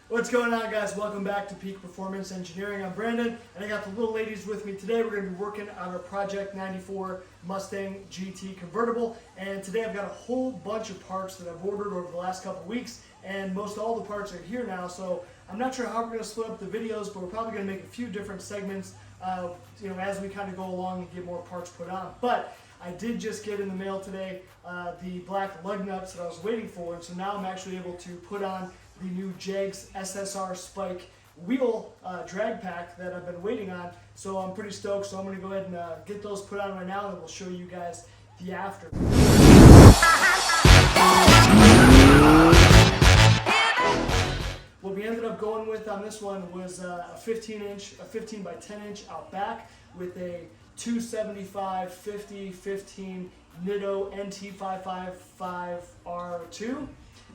What's going on, guys? Welcome back to Peak Performance Engineering. I'm Brandon, and I got the little ladies with me today. We're going to be working on our Project 94 Mustang GT convertible, and today I've got a whole bunch of parts that I've ordered over the last couple weeks, and most all the parts are here now, so I'm not sure how we're going to split up the videos, but we're probably going to make a few different segments as we kind of go along and get more parts put on. But I did just get in the mail today the black lug nuts that I was waiting for, and so now I'm actually able to put on the new Jegs SSR Spike wheel drag pack that I've been waiting on. So I'm pretty stoked, so I'm going to go ahead and get those put on right now, and we'll show you guys the after. What we ended up going with on this one was a 15 by 10 inch out back with a 275 50 15 Nitto NT555R2.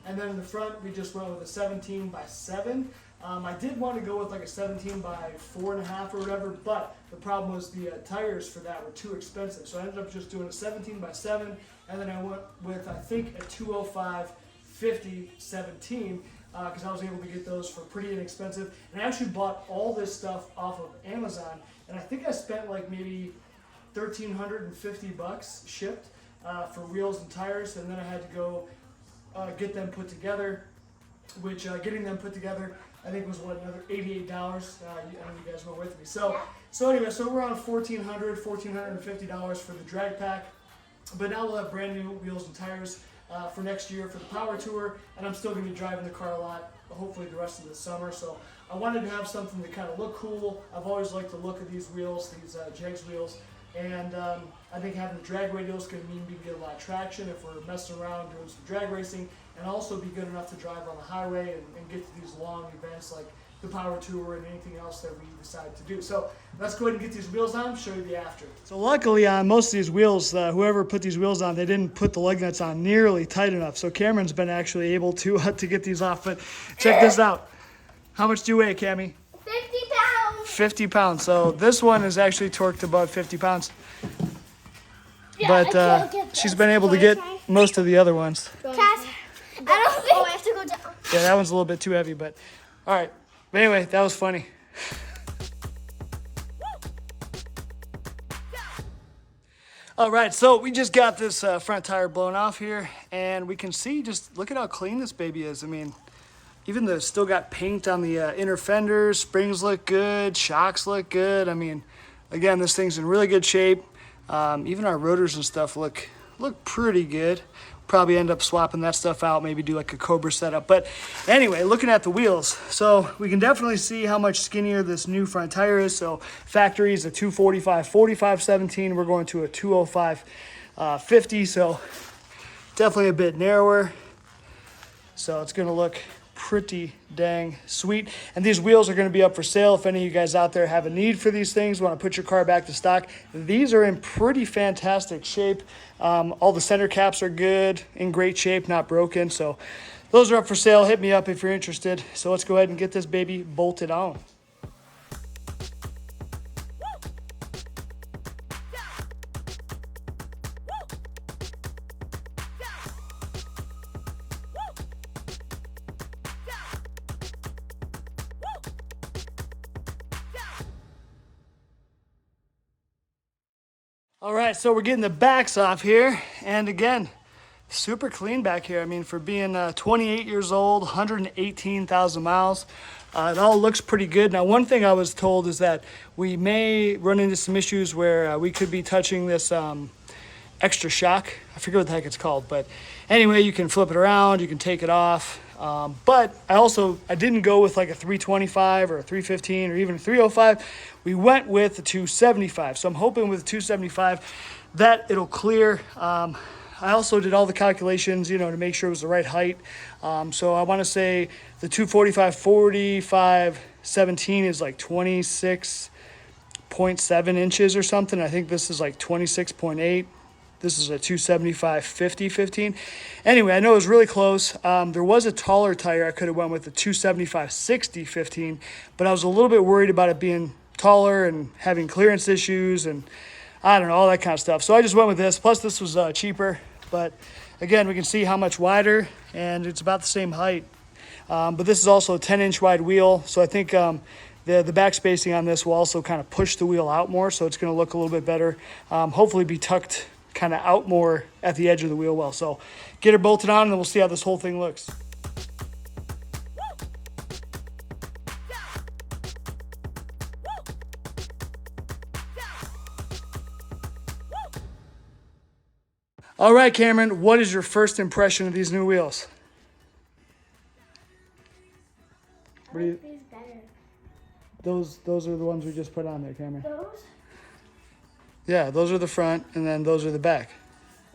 And then in the front, we just went with a 17 by 7. I did want to go with like a 17 by 4.5 or whatever, but the problem was the tires for that were too expensive. So I ended up just doing a 17 by 7, and then I went with, I think, a 205 50 17, because I was able to get those for pretty inexpensive. And I actually bought all this stuff off of Amazon, and I think I spent like maybe $1,350 shipped for wheels and tires, and then I had to go get them put together, which getting them put together I think was another $88. I know you guys were with me. So anyway, so we're on $1,450 for the drag pack, but now we'll have brand new wheels and tires for next year for the power tour, and I'm still going to be driving the car a lot, hopefully the rest of the summer. So I wanted to have something to kind of look cool. I've always liked the look of these wheels, these Jegs wheels. And I think having the drag radial is going to mean we can get a lot of traction if we're messing around doing some drag racing, and also be good enough to drive on the highway and get to these long events like the power tour and anything else that we decide to do. So let's go ahead and get these wheels on, show you the after. So luckily on most of these wheels, whoever put these wheels on, they didn't put the lug nuts on nearly tight enough. So Cameron's been actually able to get these off, but check this out. How much do you weigh, Cammy? 50 pounds. So this one is actually torqued about 50 pounds. Yeah, but she's been able to get most of the other ones. Cass, I don't think I have to go down. Yeah, that one's a little bit too heavy, but all right. But anyway, that was funny. All right, so we just got this front tire blown off here, and we can see, just look at how clean this baby is. I mean, even though it's still got paint on the inner fenders, springs look good, shocks look good. I mean, again, this thing's in really good shape. Even our rotors and stuff look pretty good. Probably end up swapping that stuff out, maybe do like a Cobra setup. But anyway, looking at the wheels, so we can definitely see how much skinnier this new front tire is. So factory is a 245 45 17. We're going to a 205 50. So definitely a bit narrower. So it's going to look pretty dang sweet. And these wheels are going to be up for sale. If any of you guys out there have a need for these things, want to put your car back to stock, these are in pretty fantastic shape. All the center caps are good, in great shape, not broken. So those are up for sale. Hit me up if you're interested. So let's go ahead and get this baby bolted on. All right, so we're getting the backs off here, and again, super clean back here. I mean, for being 28 years old, 118,000 miles, it all looks pretty good. Now, one thing I was told is that we may run into some issues where we could be touching this extra shock. I forget what the heck it's called, but anyway, you can flip it around, you can take it off. But I didn't go with like a 325 or a 315 or even a 305. We went with the 275. So I'm hoping with 275 that it'll clear. I also did all the calculations, to make sure it was the right height. So I want to say the 245 45 17 is like 26.7 inches or something. I think this is like 26.8. This is a 275 50 15. Anyway, I know it was really close. There was a taller tire. I could have went with the 275 60 15, but I was a little bit worried about it being taller and having clearance issues and I don't know, all that kind of stuff. So I just went with this. Plus this was cheaper, but again, we can see how much wider and it's about the same height. But this is also a 10-inch wide wheel, so I think the back spacing on this will also kind of push the wheel out more, so it's going to look a little bit better. Hopefully be tucked kind of out more at the edge of the wheel well. So get her bolted on, and then we'll see how this whole thing looks. All right, Cameron, what is your first impression of these new wheels? I like these better. Those are the ones we just put on there, Cameron. Those? Yeah, those are the front, and then those are the back.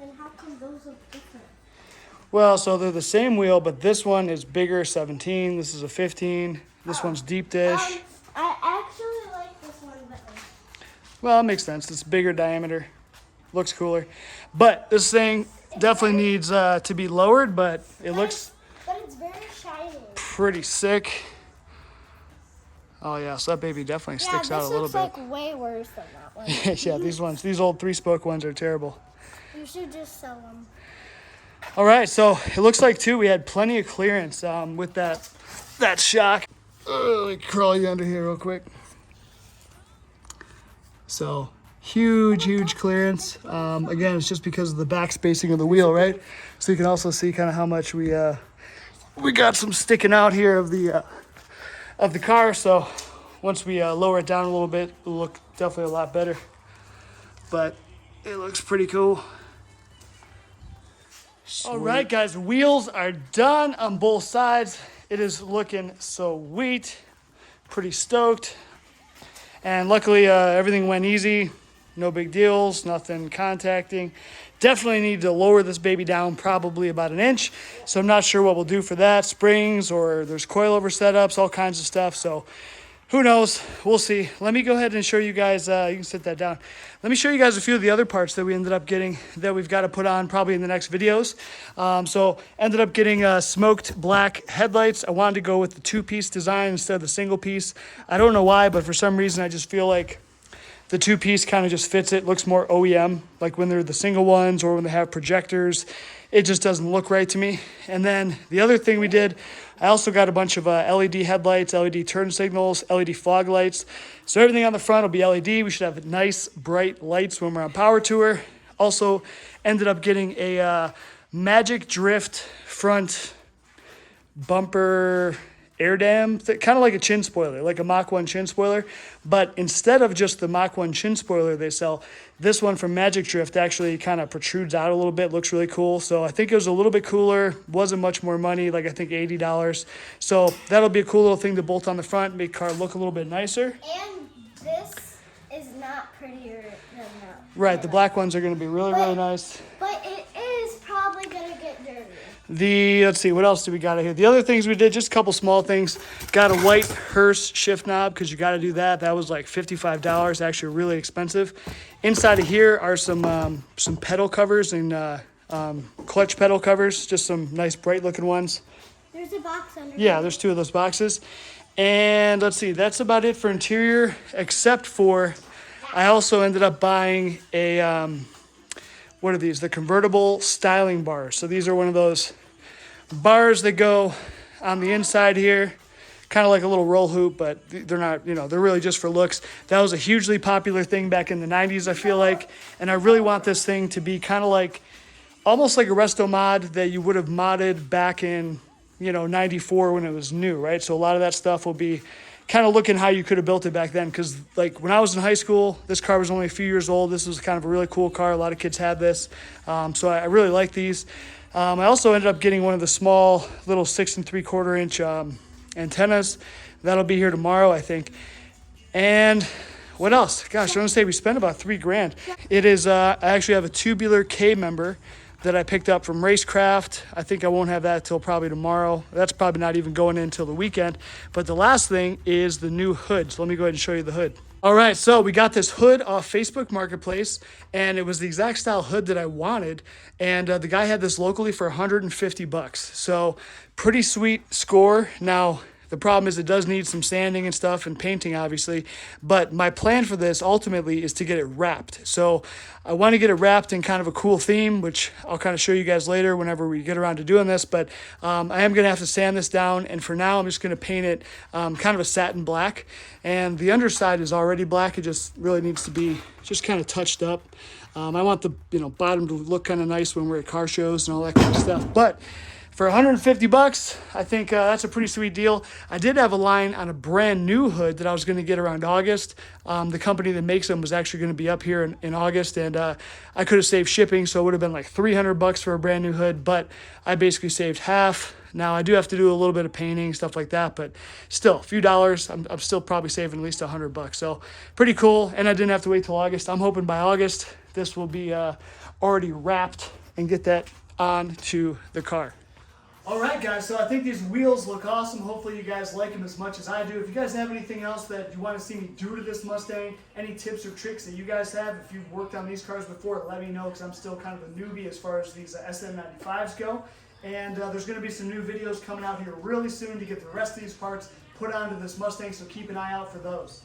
And how come those look different? Well, so they're the same wheel, but this one is bigger, 17. This is a 15. This one's deep dish. I actually like this one better. Well, it makes sense. It's bigger diameter. Looks cooler. But this thing definitely needs to be lowered, but it looks But it's very shiny. pretty sick. Oh, yeah, so that baby definitely sticks out a little bit. Yeah, this looks like way worse than that one. Yeah, these old 3-spoke ones are terrible. You should just sell them. All right, so it looks like, too, we had plenty of clearance with that shock. Let me crawl you under here real quick. So huge clearance. Again, it's just because of the back spacing of the wheel, right? So you can also see kind of how much we got some sticking out here of the car. So once we lower it down a little bit, it'll look definitely a lot better. But it looks pretty cool. Sweet. All right, guys, wheels are done on both sides. It is looking sweet. Pretty stoked. And luckily, everything went easy. No big deals, nothing contacting. Definitely need to lower this baby down probably about 1 inch. So I'm not sure what we'll do for that. Springs, or there's coilover setups, all kinds of stuff. So who knows? We'll see. Let me go ahead and show you guys. You can sit that down. Let me show you guys a few of the other parts that we ended up getting that we've got to put on probably in the next videos. So ended up getting smoked black headlights. I wanted to go with the 2-piece design instead of the single piece. I don't know why, but for some reason I just feel like the 2-piece kind of just fits it. Looks more OEM, like when they're the single ones or when they have projectors. It just doesn't look right to me. And then the other thing we did, I also got a bunch of LED headlights, LED turn signals, LED fog lights. So everything on the front will be LED. We should have nice, bright lights when we're on power tour. Also ended up getting a Magic Drift front bumper air dam, kind of like a chin spoiler, like a Mach 1 chin spoiler. But instead of just the Mach 1 chin spoiler they sell, this one from Magic Drift actually kind of protrudes out a little bit, looks really cool. So I think it was a little bit cooler, wasn't much more money, like I think $80. So that'll be a cool little thing to bolt on the front, make the car look a little bit nicer. And this is not prettier than that. Right, the black ones are going to be really nice. But it is probably going to get dirty. Let's see, what else do we got here? The other things we did, just a couple small things. Got a white Hearst shift knob because you got to do that. That was like $55, actually really expensive. Inside of here are some pedal covers and clutch pedal covers, just some nice bright looking ones. There's a box under Yeah, here. there's 2 of those boxes. And let's see, that's about it for interior, except for I also ended up buying a what are these? The convertible styling bars. So these are one of those bars that go on the inside here, kind of like a little roll hoop, but they're not, they're really just for looks. That was a hugely popular thing back in the 90s, I feel like. And I really want this thing to be kind of like, almost like a resto mod that you would have modded back in, 94 when it was new, right? So a lot of that stuff will be kind of looking how you could have built it back then. Because like when I was in high school, this car was only a few years old. This was kind of a really cool car. A lot of kids had this. So I really like these. I also ended up getting one of the small little 6 3/4 inch antennas. That'll be here tomorrow, I think. And what else? Gosh, I want to say we spent about $3,000. It is, I actually have a tubular K member that I picked up from Racecraft. I think I won't have that till probably tomorrow. That's probably not even going in until the weekend. But the last thing is the new hood. So let me go ahead and show you the hood. All right, so we got this hood off Facebook Marketplace, and it was the exact style hood that I wanted. And the guy had this locally for $150. So pretty sweet score. Now, The problem is it does need some sanding and stuff and painting, obviously. But my plan for this ultimately is to get it wrapped. So I want to get it wrapped in kind of a cool theme, which I'll kind of show you guys later whenever we get around to doing this. But I am going to have to sand this down. And for now, I'm just going to paint it kind of a satin black. And the underside is already black. It just really needs to be just kind of touched up. I want the bottom to look kind of nice when we're at car shows and all that kind of stuff. But for $150, I think that's a pretty sweet deal. I did have a line on a brand new hood that I was going to get around August. The company that makes them was actually going to be up here in August, and I could have saved shipping, so it would have been like $300 for a brand new hood, but I basically saved half. Now, I do have to do a little bit of painting, stuff like that, but still, a few dollars. I'm still probably saving at least $100. So pretty cool, and I didn't have to wait till August. I'm hoping by August, this will be already wrapped and get that onto the car. All right, guys, so I think these wheels look awesome. Hopefully you guys like them as much as I do. If you guys have anything else that you want to see me do to this Mustang, any tips or tricks that you guys have, if you've worked on these cars before, let me know, because I'm still kind of a newbie as far as these SM95s go. And there's going to be some new videos coming out here really soon to get the rest of these parts put onto this Mustang, so keep an eye out for those.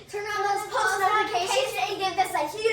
Turn on those post notifications and give this a huge